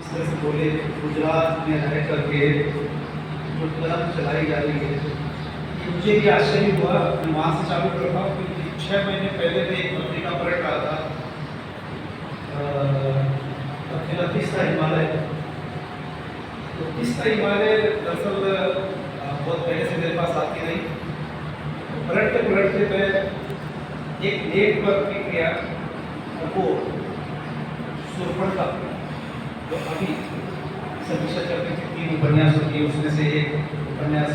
इस तरह से बोले गुजरात में रह करके जो कलम चलाई जा रही है, ये मुझे भी आश्चर्य हुआ। मैं वहाँ से चालू करता हूँ कि 6 महीने पहले मैं एक पत्रिका पढ़ रहा था, तीसरा हिमालय। तो तीसरा हिमालय दरअसल बहुत पहले से मेरे पास आती रही। पलटते मैं एक लेख पर क्लिक किया, वो शूर्पणखा जो अभी समीक्षा चल रही थी, 3 उपन्यास होती है, उसमें से एक उपन्यास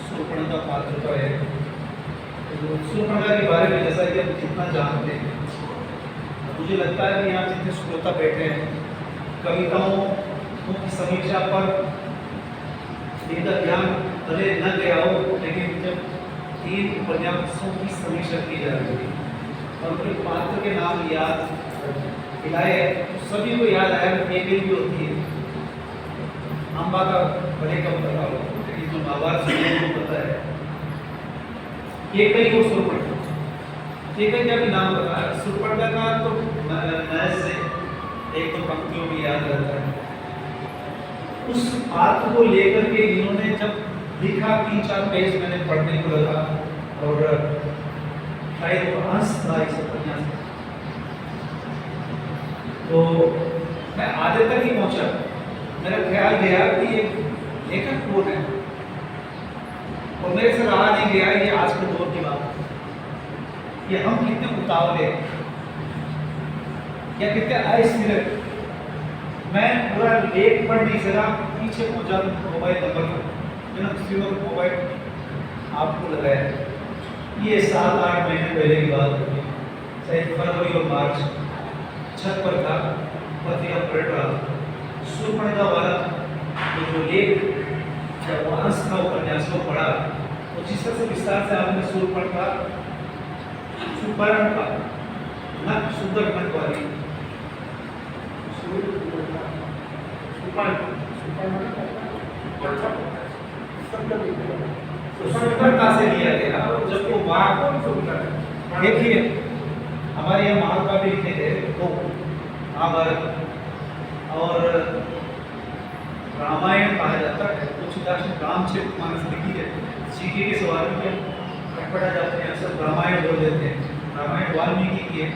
शूर्पणखा पात्र का है। तो शूर्पणखा के बारे में जैसा कि हम जितना जानते हैं, मुझे लगता है कि यहाँ जितने श्रोता बैठे हैं, कविताओं की समीक्षा पर इनका ध्यान भले न गया हो, लेकिन जब 3 उपन्यासों की समीक्षा की जा रही है और उनके पात्र के नाम याद दिलाए, तो सभी को याद आया कि एक भी होती है। अम्बा का बड़े कम पता हो, लेकिन जो महाभारत सुनने को पता है, ये कई वो शूर्पणखा, ये कई का भी नाम बताया। शूर्पणखा का तो नए से एक दो पंक्तियों में याद रहता है। उस पात्र को लेकर के इन्होंने जब लिखा, 3-4 पेज मैंने पढ़ने को लगा और शायद वो अंश था इस उपन्यास का। तो मैं आधे तक ही पहुंचा, मेरा ख्याल गया कि ये लेखक कौन है, और मेरे से रहा नहीं गया ये आज के दौर की बात है, कि हम कितने उतावले या कितने अस्थिर। मैं पूरा लेख पढ़ नहीं सका, पीछे पहुंचा मोबाइल नंबर पर, मैंने किसी वक्त मोबाइल आपको लगाया। ये 7-8 महीने पहले की बात होगी, शायद फरवरी और मार्च। छत पर था, पत्रिका पलट रहा था, शूर्पणखा वाला जो लेख जब अंश था उपन्यास को पढ़ा, तो जिस तरह से विस्तार से आपने शूर्पणखा सुपर्णखा न सुंदर नक वाली सुंदरता से लिया गया। जब वो वाक देखिए, हमारे यहाँ महाकाव्य लिखे थे तो महाभारत और रामायण कहा जाता है, तुलसीदास ने रामचरितमानस लिखी है। सीखे के सवाल में पढ़ा जाते हैं, अक्सर रामायण बोल देते हैं, रामायण वाल्मीकि की है।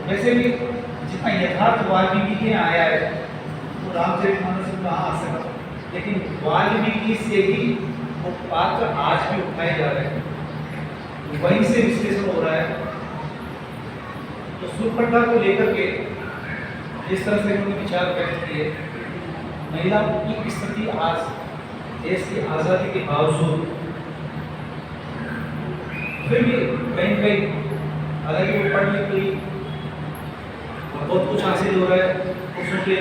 वैसे भी जितना यथार्थ वाल्मीकि के आया है वो रामचरितमानस में कहाँ आ सका, लेकिन वाल्मीकि से ही वो पात्र आज भी उठाए जा रहे हैं, वहीं से विश्लेषण हो रहा है। तो शूर्पणखा को लेकर के जिस तरह से उन्होंने विचार व्यक्त किए, महिलाओं की स्थिति आज देश की आज़ादी के बावजूद फिर भी कहीं कहीं, हालांकि वो पढ़ लिख गई और बहुत कुछ हासिल हो रहा है, उसों के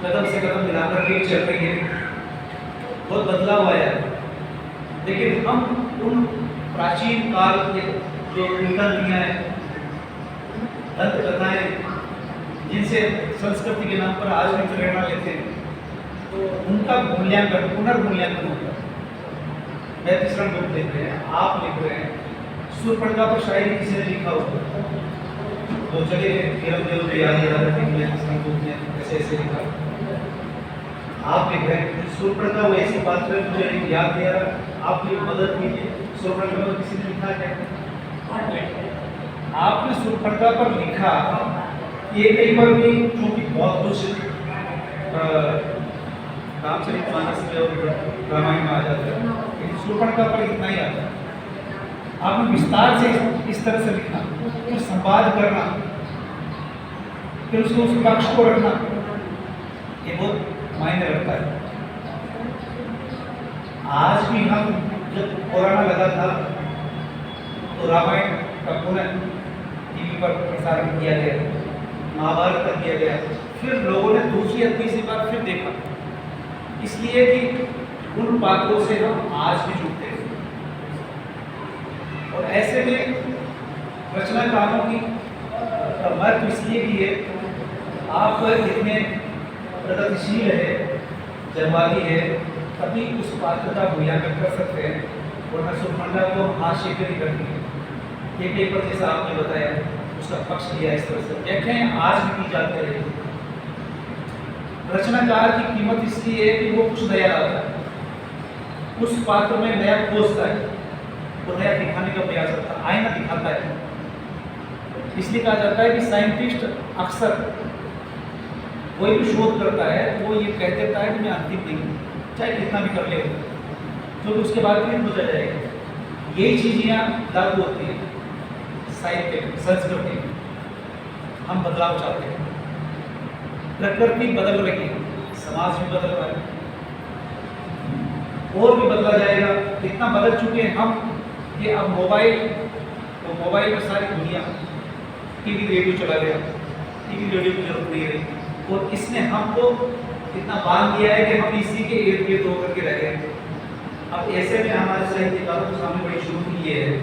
कदम से कदम मिलाकर के चल रही है, बहुत बदलाव आया है। लेकिन हम उन प्राचीन काल के जो निकलतियाँ हैं, दंत कथाएँ, जिनसे संस्कृति के नाम पर आज भी प्रेरणा लेते हैं, तो उनका मूल्यांकन, पुनर्मूल्यांकन होता है। मैं तीसरा बुक लिख रहे हैं, आप लिख रहे हैं, शूर्पणखा पर शायरी किसी ने लिखा होगा, तो चलिए ऐसे ऐसे लिखा, आप लिख रहे हैं शूर्पणखा वो ऐसी बात है, मुझे याद दिया, आप भी मदद कीजिए। शूर्पणखा पर किसी ने लिखा क्या? आपने शूर्पणखा पर लिखा, ये कई बार भी क्योंकि बहुत कुछ रामचरितमानस में और रामायण में आ जाता है, लेकिन शूर्पणखा पर इतना ही आता है। आपने विस्तार से इस तरह से लिखना, फिर संवाद करना, फिर उसको उस पक्ष को रखना, ये बहुत मायने रखता है। आज भी हम जब कोरोना लगा था तो रामायण का पुनः टीवी पर प्रसारण किया गया, महाभारत का किया गया, फिर लोगों ने दूसरी या तीसरी बार फिर देखा, इसलिए कि उन पात्रों से हम आज भी जुड़ते हैं। और ऐसे में रचनाकारों की महत्व इसलिए भी है, आप इतने प्रगतिशील है, जनवादी है, तभी उस पात्र का मूल्यांकन कर सकते हैं, वरना शूर्पणखा को हाशिए पे नहीं करती है। ये पेपर जैसा आपने बताया, उसका पक्ष लिया इस तरह से, व्याख्याएं आज भी की जाती रही। रचनाकार की कीमत इसलिए है कि वो कुछ नया लाता है, उस पात्र में नया खोजता है, वो नया दिखाने का प्रयास करता है, आईना दिखाता है। इसलिए कहा जाता है कि साइंटिस्ट अक्सर कोई भी शोध करता है तो वो ये कह देता है कि मैं अंतिम नहीं हूँ, चाहे कितना भी कर ले, क्योंकि उसके बाद फिर हो जाएगा। यही चीज़ यहाँ लागू होती है साहित्य संस्कृति में। हम बदलाव चाहते हैं, प्रकृति बदल रही है, समाज भी बदल रहा है, और भी बदला जाएगा। इतना बदल चुके हैं हम कि अब मोबाइल में सारी दुनिया टीवी रेडियो चला गया, टीवी रेडियो की जरूरत नहीं रही, और इसने हमको इतना बांध दिया है कि हम इसी के इर्द गिर्द होकर के रह गए। अब ऐसे में हमारे साहित्यकारों के सामने बड़ी चुनौती ये है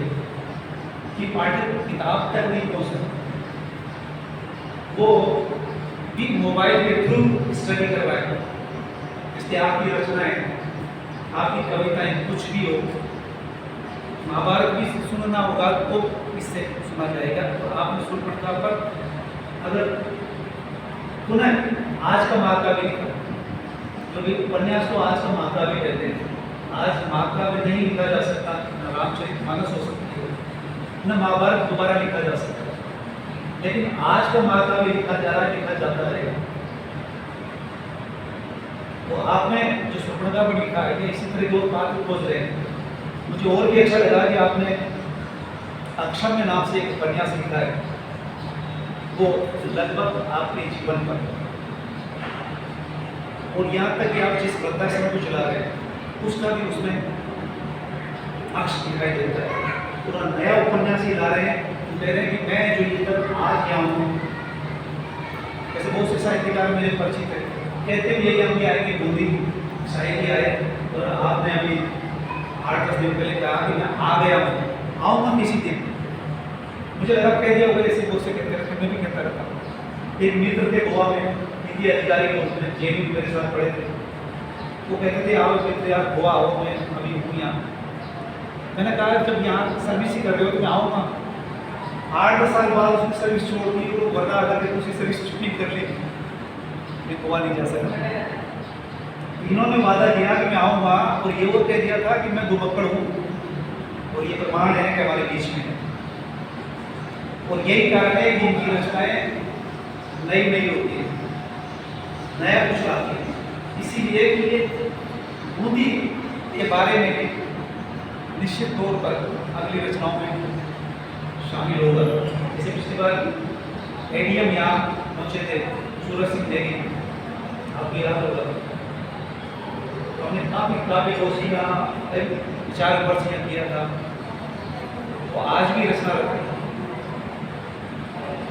कि पाठक किताब तक नहीं पहुंच सकते, वो भी मोबाइल के थ्रू स्टडी कर रहा है। इसलिए आपकी रचनाएं, आपकी कविताएं कुछ भी हो, महाभारत भी सुनना होगा तो इससे सुना जाएगा। तो आपने शूर्पणखा पर अगर पुनः आज का महाकाव्य लिखा, क्योंकि उपन्यास को आज का महाकाव्य कहते हैं, आज महाकाव्य नहीं लिखा जा सकता, न रामचरितमानस हो सकती है, न महाभारत दोबारा लिखा जा सकता, लेकिन आज का महाकाव्य लिखा जा रहा है, लिखा जाता रहेगा। तो आपने जो शूर्पणखा पर लिखा है कि इसी तरह दो पात्र खोज रहे हैं। मुझे और भी अच्छा लगा कि आपने अक्षम्य नाम से एक उपन्यास लिखा है, वो लगभग आपके जीवन पर, और यहाँ तक कि आप जिस वृद्धाश्रम को चला रहे हैं उसका भी उसमें अक्ष दिखाई देता है। पूरा नया उपन्यास ही ला रहे हैं, तो कह रहे हैं कि मैं जो ये तक आज गया हूँ, ऐसे बहुत से साहित्यकार मेरे परिचित है, कहते भी ये हम भी आएंगे बूंदी शायरी आए, और आपने अभी 8-10 दिन पहले कहा कि मैं आ गया हूँ, आऊँगा किसी दिन। मुझे लगा कह दिया होगा, ऐसे बहुत से कहते रहते, मैं भी कहता रहता हूँ। एक मित्र थे गोवा में, नीति अधिकारी के रूप में, जेबी मेरे साथ पढ़े थे, वो कहते थे आओ मित्र यार गोवा आओ, मैं अभी हूँ यहाँ। मैंने कहा जब यहाँ सर्विस ही कर रहे हो तो मैं आऊँगा। 8-10 साल बाद उसकी सर्विस छोड़ दी, तो वरना अगर मैं दूसरी सर्विस छुट्टी कर ली, मैं गोवा नहीं जा सकता। इन्होंने वादा किया कि मैं आऊँगा, और ये वो कह दिया था कि मैं दुबक्कड़ हूँ, और ये प्रमाण है कि हमारे बीच में है। और यही कारण है कि इनकी रचनाएं नई नई होती है, नया कुछ लाती है, इसीलिए कि ये बूंदी के बारे में भी निश्चित तौर पर अगली रचनाओं में शामिल होगा। जैसे पिछली बार एडीएम यहाँ पहुँचे थे, सूरज सिंह नेगी, आपको याद होगा, तो हमने काफ़ी कोशिश का विचार विमर्श किया था, तो आज भी रचना रखते हैं।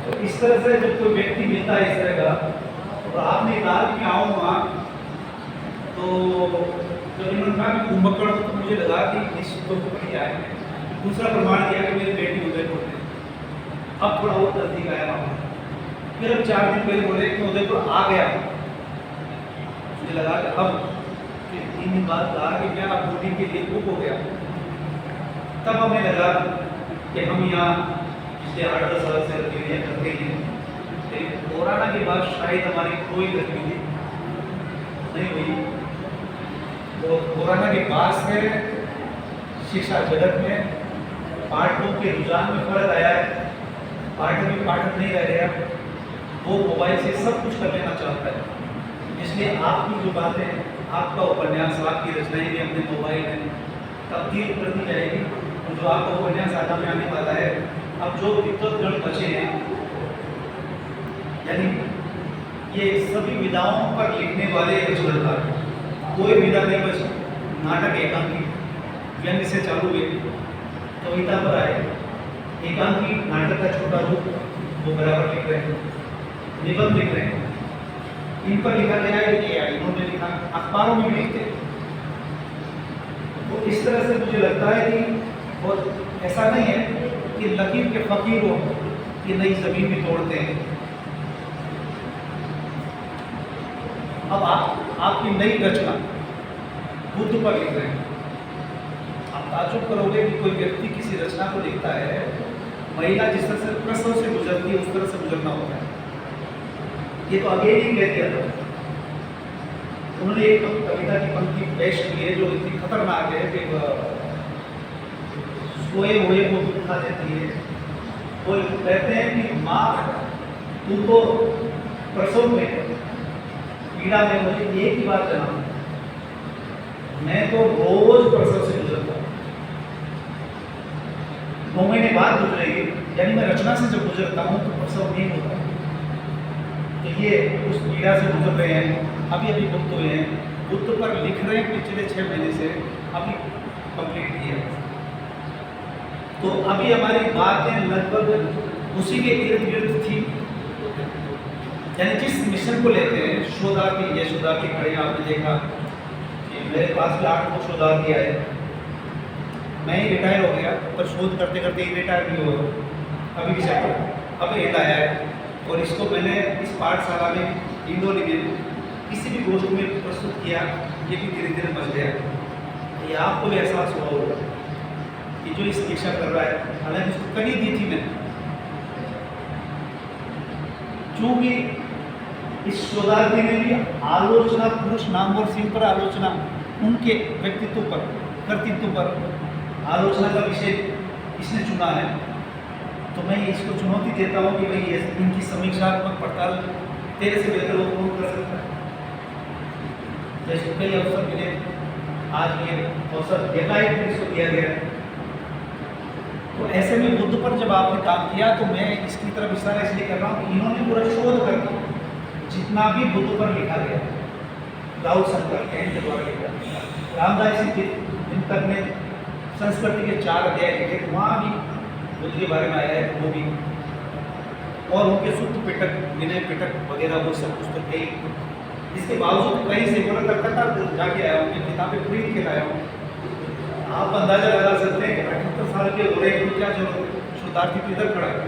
तो इस तरह से जब कोई व्यक्ति मिलता है इस तरह का, तो आपने कहा कि आऊँगा, तो जब इन्होंने कहा कि कुंभकर्ण, तो मुझे लगा कि निश्चित तौर पर नहीं आएंगे। दूसरा प्रमाण दिया कि मेरी बेटी उदयपुर है, अब थोड़ा और नजदीक आया वहाँ। फिर अब 4 दिन पहले बोले कि उदयपुर आ गया, मुझे लगा कि अब 3 दिन बाद कहा कि क्या अब 2 दिन के लिए बुक हो गया। तब हमें लगा कि हम यहाँ पिछले 8-10 साल से गतिविधियाँ करते ही हैं, लेकिन कोरोना के बाद शायद हमारी कोई गतिविधि नहीं हुई। तो कोरोना के बाद से शिक्षा जगत में पाठकों के रुझान में फर्क आया है। पाठक नहीं रह गया, वो मोबाइल से सब कुछ कर लेना चाहता है। इसलिए आपकी जो बातें, आपका उपन्यास, आपकी रचनाएं भी अपने मोबाइल में तब्दील कर दी जाएगी। और जो आपका उपन्यास आगामी में आने वाला है, अब जो विद्वत बचे हैं, यानी ये सभी विधाओं पर लिखने वाले रचनाकार, कोई विधा नहीं बची। नाटक एकांकी, व्यंग्य से चालू हुए, कविता पर आए, एकांकी नाटक का छोटा रूप वो बराबर लिख रहे हैं, निबंध लिख रहे हैं, इन पर लिखा गया है कि इन्होंने लिखा, अखबारों में भी लिखते हैं। तो इस तरह से मुझे लगता है कि, और ऐसा नहीं है कि लकीर के फकीर हो कि नई जमीन भी तोड़ते हैं। अब आपकी नई रचना बुद्ध पर लिख रहे हैं, आप ताज्जुब करोगे कि कोई व्यक्ति किसी रचना को लिखता है, महिला जिस तरह से प्रसव से गुजरती है उस तरह से गुजरना होता है। ये तो आगे ही कह दिया था उन्होंने एक कविता की पंक्ति पेश की है जो इतनी खतरनाक है कि सोए हुए को दुखा देती है। वो कहते हैं कि माँ तू तो प्रसव में पीड़ा में मुझे एक ही बात जनाना, मैं तो रोज प्रसव से गुजरता हूँ, 9 महीने बाद गुजरेगी, यानी मैं रचना से जब गुजरता हूँ तो प्रसव नहीं होता। तो ये उस पीड़ा से गुजर रहे हैं, अभी अभी मुक्त हुए हैं, बुद्ध पर लिख रहे हैं पिछले 6 महीने से, अभी कंप्लीट किया। तो अभी हमारी बातें लगभग उसी के इर्द गिर्द थी। यानी जिस मिशन को लेते हैं, शोधार्थी, ये शोधार्थी खड़े आपने देखा कि मेरे पास भी 8 शोधार्थी आए। मैं ही रिटायर हो गया, पर शोध करते करते ही रिटायर भी हो, अभी भी चल रहा। अब एड आया है और इसको मैंने इस पाठशाला में इंदौली में किसी भी गोष्ठ में प्रस्तुत किया, ये भी धीरे धीरे बच गया। ये आपको भी एहसास हुआ होगा कि जो इस दीक्षा कर रहा है, हालांकि उसको कड़ी दी थी मैंने, चूंकि इस शोधार्थी ने भी आलोचना, पुरुष नाम और सिंह पर आलोचना, उनके व्यक्तित्व पर, कर्तृत्व पर आलोचना का विषय इसने चुना है। तो मैं इसको चुनौती देता हूँ कि भाई इनकी समीक्षात्मक पड़ताल तेरे से बेहतर वो कौन कर सकता है। जैसे कई अवसर मिले, आज ये अवसर एकाएक इसको दिया गया। तो ऐसे में बुद्ध पर जब आपने काम किया तो मैं इसकी तरफ इशारा इसलिए कर रहा हूँ कि इन्होंने पूरा शोध करके जितना भी बुद्ध पर लिखा गया, राहुल शंकर के द्वारा लिखा, रामदास चिंतक ने संस्कृति के 4 अध्याय लिखे, वहाँ भी बुद्ध के बारे में आया है, वो भी, और उनके सूत्र पिटक, विनय पिटक वगैरह वो सब पुस्तक गई। इसके बावजूद कहीं से बोला कलकत्ता जाके आया हूँ, किताबें खरीद के लाया हूँ। आप अंदाजा लगा सकते हैं 78 साल के हो रहे हैं, क्या जरूरत, शोधार्थी तो इधर खड़ा है,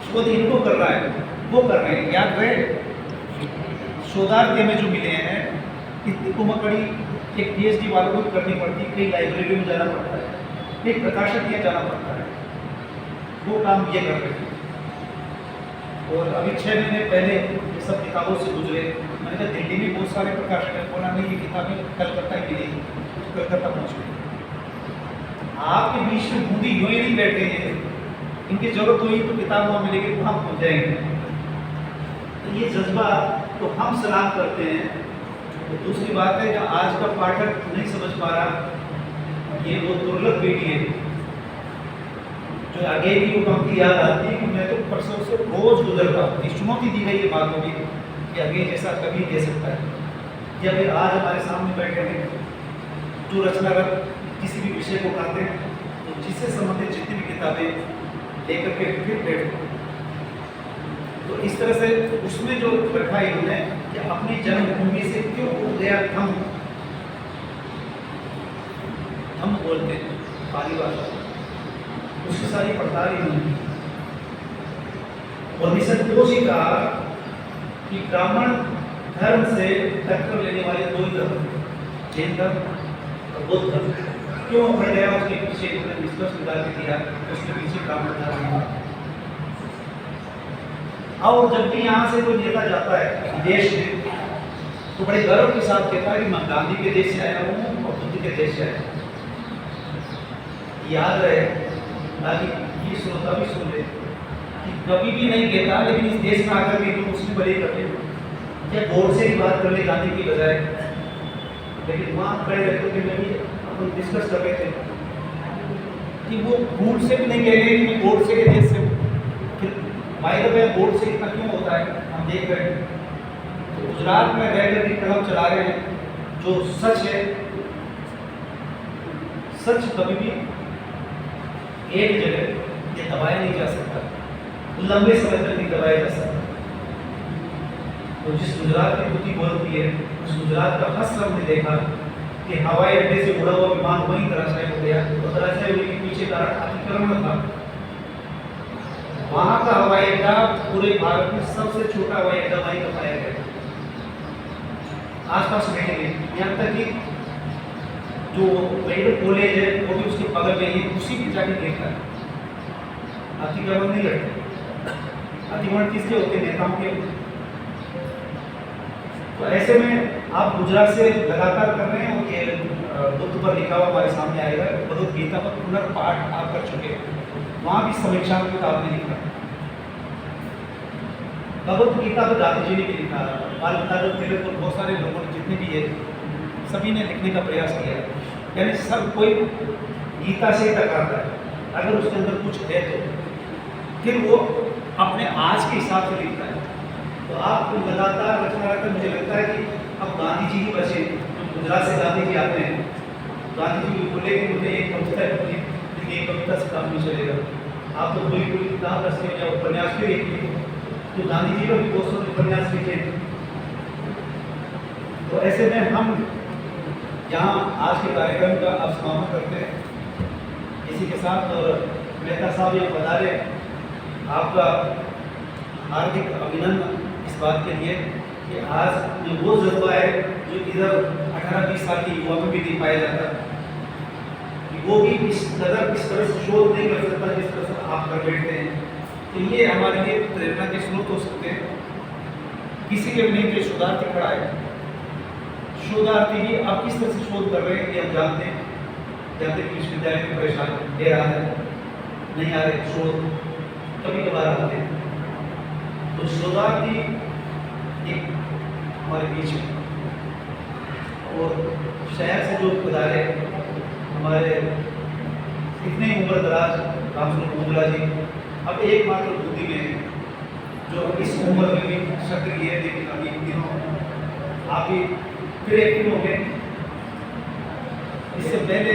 शोध इनको कर रहा है, वो कर रहे हैं। याद रहे शोधार्थी में जो मिले हैं, इतनी कुमकड़ी एक PhD वालों को करनी पड़ती है, कई लाइब्रेरी में जाना पड़ता है, एक प्रकाशक के जाना पड़ता है, वो काम ये कर रहे हैं। और अभी 6 महीने पहले ये सब किताबों से गुजरे, मैंने कहा दिल्ली में बहुत सारे प्रकाशक हैं, बोला नहीं ये किताबें कलकत्ता की नहीं, कलकत्ता पहुँच गई। आपके बीच में बूंदी यूँ ही नहीं बैठे हैं, इनकी जरूरत हुई तो किताब वहाँ मिलेगी, वहाँ पहुँच जाएंगे। तो ये जज्बा तो हम सलाम करते हैं। तो दूसरी बात है कि आज का पाठक नहीं समझ पा रहा, ये वो दुर्लभ पीढ़ी है जो आगे की वो पंक्ति याद आती है कि मैं तो परसों से रोज गुजरता हूँ। इस चुनौती दी गई है बात होगी कि आगे जैसा कभी दे सकता है। या फिर आज हमारे सामने बैठे हैं जो रचनारत किसी भी विषय को करते हैं, तो जिससे संबंधित जितनी भी किताबें लेकर के फिर बैठते हैं, तो इस तरह से उसमें जो रखा है इन्होंने कि अपनी जन्मभूमि से क्यों उठ गया हम बोलते हैं पाली भाषा, उसकी सारी पड़ताल इन्होंने। और निषद को ही कहा कि ब्राह्मण धर्म से टक्कर लेने वाले 2 धर्म, जैन धर्म और बौद्ध धर्म, क्यों उभर गया उसके पीछे उन्होंने निष्कर्ष निकाल के दिया, उसके पीछे ब्राह्मण धर्म है। और जब भी यहाँ से कोई नेता जाता है देश में, तो बड़े गर्व के साथ कहता है कि मैं गांधी के देश से आया हूँ और बुद्ध के देश से आया हूँ। याद रहे, ताकि ये श्रोता भी सुन ले कि कभी भी नहीं कहता, लेकिन इस देश में आकर के जो मुस्लिम बड़े कर ले या गौर से ही बात कर ले गांधी की बजाय, लेकिन वहाँ खड़े रहते थे, मैं भी अपन डिस्कस कर रहे थे कि वो भूल से भी नहीं कह रहे कि मैं गौर से के देश से हूँ। बोर्ड से इतना क्यों होता है, हम देख रहे हैं। तो गुजरात में रह कर कलम चला रहे हैं, जो सच है, सच कभी भी एक जगह ये दबाया नहीं जा सकता, लंबे समय तक नहीं दबाया जा सकता। तो जिस गुजरात की बुद्धि बोलती है, उस गुजरात का हश्र हमने देखा कि हवाई अड्डे से उड़ा हुआ विमान वहीं धराशायी हो गया, और धराशायी होने के पीछे कारण अतिक्रमण था। वहाँ का हवाई अड्डा पूरे भारत में सबसे छोटा हवाई अड्डा वहीं बनाया गया, आसपास बैठे गए। यहाँ तक कि जो मेडिकल कॉलेज है वो भी उसके बगल में ही, उसी के जाके देखता है। अतिक्रमण नहीं करते, अतिक्रमण किसके होते हैं? नेताओं के। तो ऐसे में आप गुजरात से लगातार कर रहे हैं और ये बुद्ध पर लिखा हुआ हमारे सामने आएगा, भगवद गीता पर पुनर्पाठ आप कर चुके हैं, वहाँ भी समीक्षात्मक आपने लिखा। भगवद गीता पर गांधी जी ने भी लिखा, बाल गंगाधर तिलक और बहुत सारे लोगों ने जितने भी है सभी ने लिखने का प्रयास किया। यानी सब कोई गीता से टकराता है, अगर उसके अंदर कुछ है तो फिर वो अपने आज के हिसाब से लिखता है। तो आप लगातार रचना रहकर मुझे लगता है कि अब गांधी जी ही बचे, गुजरात से गांधी जी आते हैं, गांधी जी बोले कि मुझे एक कविता लिखनी, लेकिन एक कविता से काम नहीं चलेगा, आप तो पूरी पूरी किताब रच लें या उपन्यास भी लिखिए। तो गांधी जी ने भी 200 उपन्यास लिखे। तो ऐसे में हम यहाँ आज के कार्यक्रम का अब समापन करते हैं इसी के साथ। और मेहता साहब ये बता रहे, आपका हार्दिक अभिनंदन इस बात के लिए कि आज जो वो जज्बा है जो इधर 18-20 साल की युवा में भी नहीं पाया जाता, कि वो भी इस तरह से शोध नहीं कर सकता जिस तरह से आप कर बैठते हैं। तो ये हमारे लिए प्रेरणा के स्रोत हो सकते हैं। किसी के भी नहीं जो शोधार्थी खड़ा है, शोधार्थी भी आप किस तरह से शोध कर रहे हैं ये हम जानते हैं। जानते कि विश्वविद्यालय में परेशान दे रहा है, नहीं आ रहे शोध, कभी कभार आते हैं। तो शोधार्थी एक हमारे बीच में, और शहर से जो पधारे हमारे इतने उम्र दराज रामचंद्र मुंगला जी अब एकमात्र बुद्धि में है जो इस उम्र में भी सक्रिय है, लेकिन अभी इन दिनों आप भी फिर एक्टिव हो गए। इससे पहले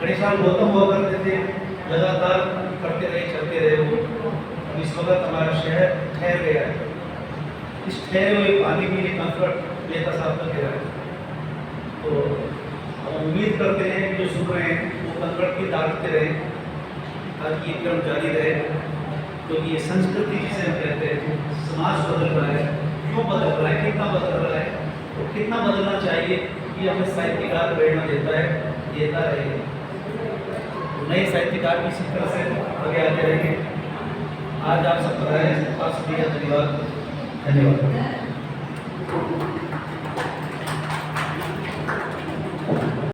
गणेशाल गौतम हुआ करते थे, लगातार करते रहे, चलते रहे वो। अब इस वक्त हमारा शहर ठहर गया है, इस ठहरे हुए पानी के लिए कंफर्ट लेता साहब का कह रहा है। तो हम उम्मीद करते हैं कि जो सुन रहे हैं वो कंफर्ट की डालते रहे ताकि ये क्रम जारी रहे। क्योंकि ये संस्कृति जिसे हम कहते हैं, समाज बदल रहा है, क्यों बदल रहा है, कितना बदल रहा है, तो कितना बदलना चाहिए ये हमें साहित्यकार प्रेरणा देता है, देता रहेगा। नए साहित्यकार भी इसी तरह से आगे आते रहेंगे। आज आप सब पढ़ाए, आप सभी का धन्यवाद।